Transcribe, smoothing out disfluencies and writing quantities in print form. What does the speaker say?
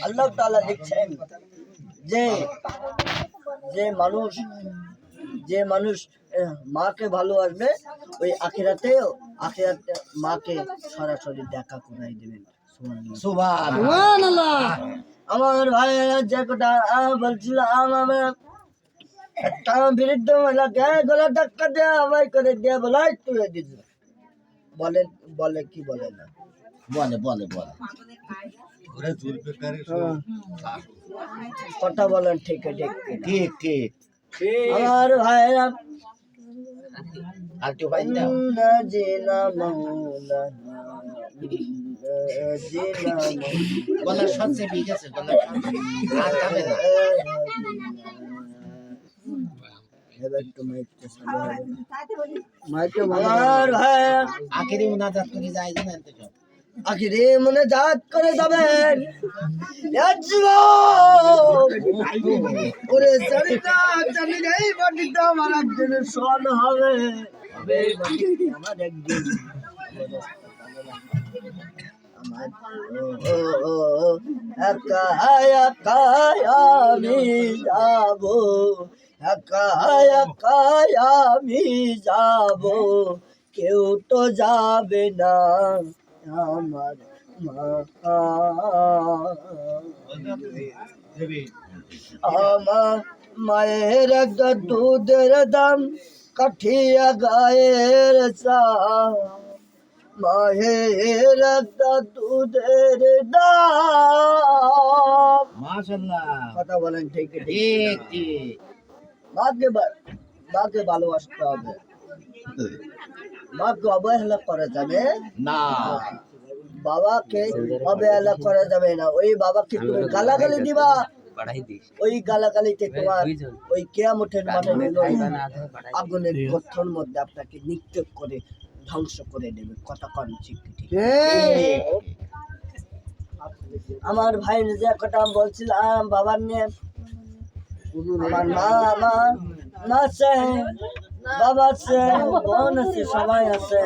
আল্লাহ তাআলা দেখছেন যে যে মানুষ মাকে ভালোবাসবে ওই আখিরাতে মাকে সরাসরি দেখা করাই দেবেন। সুবহানাল্লাহ। আমার ভাইয়েরা যে কথা বলছিলাম, আমরা একটা বিরুদ্ধ মহিলাকে গলা ধাক্কা দিয়ে আমায় করে দিয়ে বলাই তুলে দিল। বলে কি বলে না বলে কথা বলেন ঠিক ঠিক আমার ভাইয়েরা আর কেউ ভাই না জিনা মাওলানা জিনা বলা সবচেয়ে ঠিক আছে বলা আর যাবে না এবার তো মাইকে আমার ভাই আখেরি মুনাজাত করে যায় জানেন তো আখেরি মুনাজাত করে যাবেন ওরে সরিতা জানি নাই বাড়িটা আমার একদিন সোয়াল হবে আমার একদিন একা একা আমি যাবো একা একা আমি যাবো কেউ তো যাবে না আমার মা আমার মায়ের একটা দুধের দাম কাঠিয়া গায়ের চা মায়ের একটা দুধের দাম মাশাআল্লাহ কথা বলেন ঠিক মাকে ভালোবাসতে হবে মাকে অবহেলা করা যাবে না বাবাকে অবহেলা করা যাবে না ওই বাবাকে তুমি গালাগালি দিবা ওই গালাগালিতে তোমার ওই কিয়ামতের মাঠে আগুনের গর্তের মধ্যে আপনাকে নিক্ষেপ করে ধ্বংস করে দেবে কথা কন ঠিক আমার ভাই যে কথা বলছিলাম বাবার নিয়ে আমার মা আছে বাবা আছে বোন আছে সবাই আছে